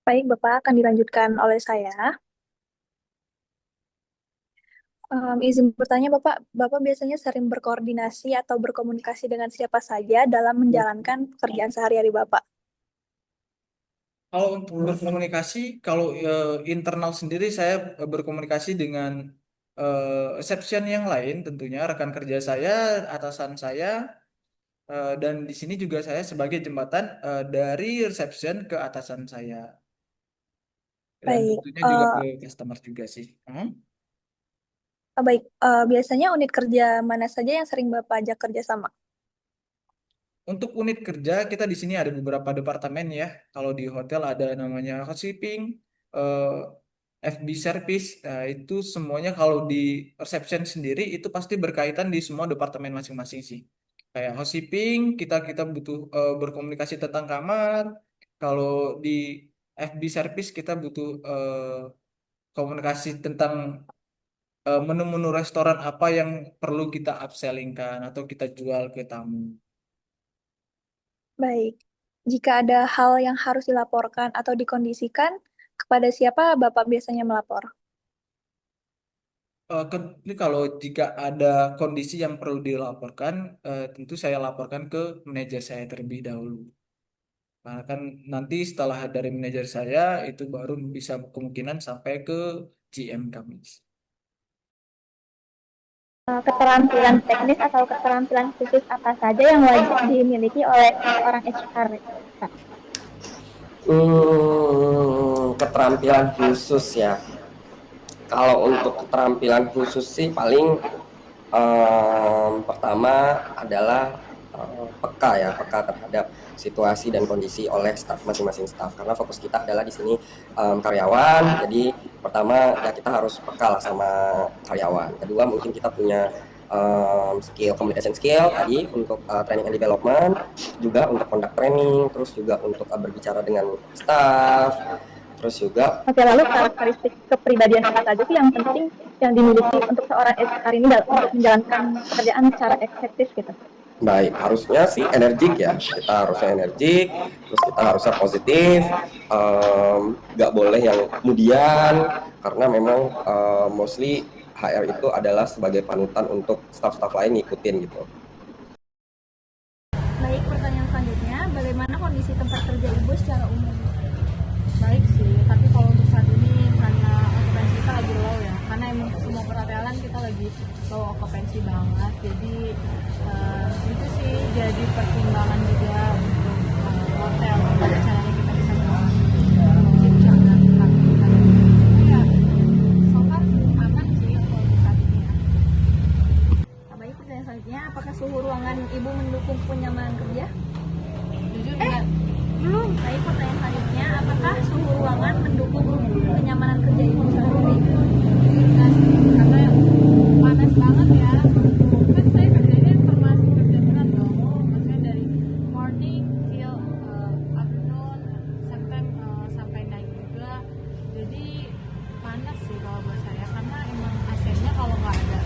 Baik, Bapak akan dilanjutkan oleh saya. Izin bertanya, Bapak biasanya sering berkoordinasi atau berkomunikasi dengan siapa saja dalam menjalankan pekerjaan sehari-hari Bapak? Kalau untuk berkomunikasi, kalau internal sendiri saya berkomunikasi dengan reception yang lain, tentunya rekan kerja saya, atasan saya, dan di sini juga saya sebagai jembatan dari reception ke atasan saya, dan Baik, tentunya juga ke customer juga sih. biasanya unit kerja mana saja yang sering Bapak ajak kerja sama? Untuk unit kerja kita di sini ada beberapa departemen ya. Kalau di hotel ada namanya housekeeping, FB service. Nah, itu semuanya kalau di reception sendiri itu pasti berkaitan di semua departemen masing-masing sih. Kayak housekeeping kita kita butuh berkomunikasi tentang kamar. Kalau di FB service kita butuh komunikasi tentang menu-menu restoran apa yang perlu kita upsellingkan atau kita jual ke tamu. Baik, jika ada hal yang harus dilaporkan atau dikondisikan, kepada siapa Bapak biasanya melapor? Ini kalau jika ada kondisi yang perlu dilaporkan, tentu saya laporkan ke manajer saya terlebih dahulu. Karena kan nanti setelah dari manajer saya itu baru bisa kemungkinan sampai ke GM kami. Keterampilan teknis atau keterampilan khusus apa saja yang wajib dimiliki oleh seorang HR? Keterampilan khusus ya. Kalau untuk keterampilan khusus sih paling pertama adalah peka ya, peka terhadap situasi dan kondisi oleh staff masing-masing staff. Karena fokus kita adalah di sini karyawan. Jadi pertama ya kita harus peka lah sama karyawan. Kedua mungkin kita punya skill communication skill tadi untuk training and development, juga untuk conduct training, terus juga untuk berbicara dengan staff, terus juga. Oke, lalu karakteristik kepribadian apa saja sih yang penting yang dimiliki untuk seorang HR ini dalam untuk menjalankan pekerjaan secara efektif gitu? Baik, harusnya sih energik ya. Kita harusnya energik, terus kita harusnya positif, nggak boleh yang kemudian, karena memang mostly HR itu adalah sebagai panutan untuk staff-staff lain ngikutin gitu. Baik, pertanyaan selanjutnya, bagaimana kondisi tempat kerja Ibu secara umum? Baik sih, tapi kalau untuk saat ini karena okupansi kita lagi low ya, karena emang semua perhotelan kita lagi low okupansi banget, jadi itu sih jadi pertimbangan juga untuk hotel gimana caranya kita bisa menciptakan tempat kita. Ya, so far aman sih kalau untuk saat ini ya. Baik, pertanyaan selanjutnya, apakah suhu ruangan Ibu mendukung kenyamanan kerja? Jujur enggak, Belum. Baik, pertanyaan selanjutnya, apakah suhu ruangan mendukung kenyamanan kerja Ibu sehari-hari? enggak sih, karena panas banget ya. Kan saya kerjanya termasuk kerja berat dong, maksudnya dari morning till afternoon, sometimes sampai night juga. Jadi panas sih kalau buat saya, karena emang AC-nya kalau nggak ada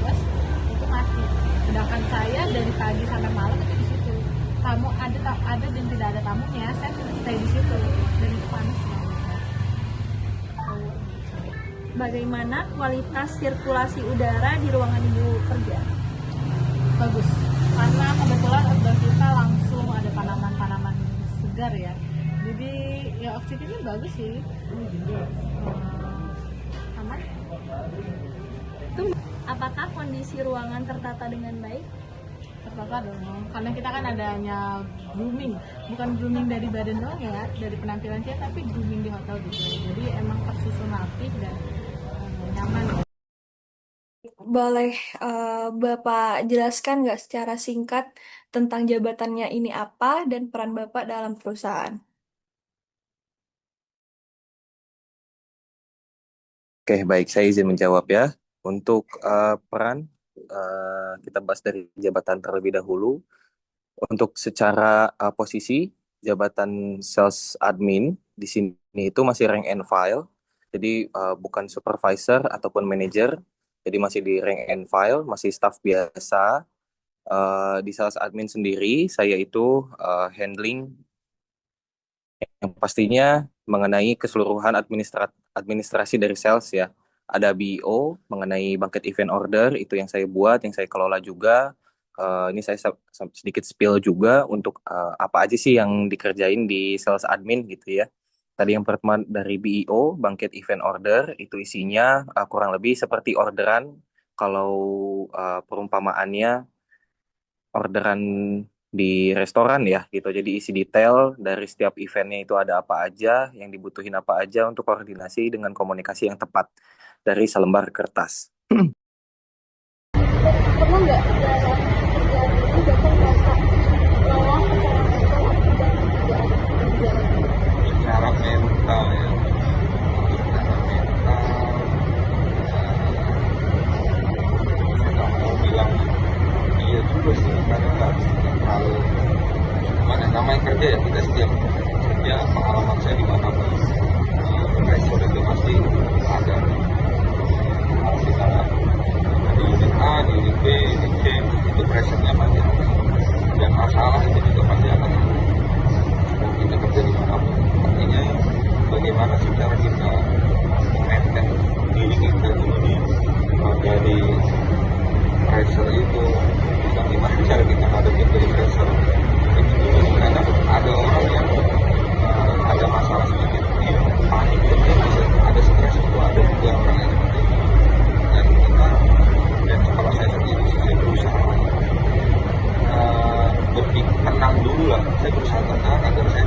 bus itu mati. Sedangkan saya dari pagi sampai malam itu di situ. Tamu ada dan tidak ada tamunya, saya stay di situ dan itu panas banget. Bagaimana kualitas sirkulasi udara di ruangan Ibu kerja? Bagus, karena kebetulan outdoor kita langsung ada tanaman-tanaman segar ya, jadi ya oksigennya bagus sih. Aman. Apakah kondisi ruangan tertata dengan baik? Tertata dong, karena kita kan adanya grooming, bukan grooming dari badan doang ya, dari penampilan kita, tapi grooming di hotel juga, jadi emang tersusun rapi dan nyaman. Boleh Bapak jelaskan nggak secara singkat tentang jabatannya ini apa dan peran Bapak dalam perusahaan? Oke, baik. Saya izin menjawab ya. Untuk peran, kita bahas dari jabatan terlebih dahulu. Untuk secara posisi, jabatan sales admin di sini itu masih rank and file. Jadi bukan supervisor ataupun manager. Jadi masih di rank and file, masih staff biasa. Di sales admin sendiri, saya itu handling Yang pastinya mengenai keseluruhan administrasi dari sales ya. Ada BEO mengenai bucket event order, itu yang saya buat, yang saya kelola juga. Ini saya sedikit spill juga untuk apa aja sih yang dikerjain di sales admin gitu ya. Tadi yang pertama dari BEO, bucket event order, itu isinya kurang lebih seperti orderan. Kalau perumpamaannya orderan di restoran ya gitu. Jadi isi detail dari setiap eventnya itu ada apa aja, yang dibutuhin apa aja untuk koordinasi dengan komunikasi yang tepat dari selembar kertas. Pernah nggak dalam kerjaan itu Bapak merasa lelah secara mental atau tidak ada pekerjaan? Secara mental ya, secara mental saya nggak mau bilang iya juga sih, karena nggak terlalu, cuman yang namanya kerja ya, kita setiap kerja, pengalaman saya di mana pun pressure itu pasti ada. Kalau kita di unit A, di unit B, unit C, itu pressure-nya banyak, dan masalah itu juga pasti akan ada. Dan kita kerja di mana pun, artinya bagaimana sih cara kita maintain diri kita dulu nih dari pressure itu, bagaimana cara kita ngadepin dari pressure itu dulu. Karena ada orang yang ada masalah sedikit dia panik dan dia bisa ada stres itu, ada juga orang yang seperti itu. Dan kita, dan kalau saya sendiri saya berusaha berpikir tenang dulu lah, saya berusaha tenang agar saya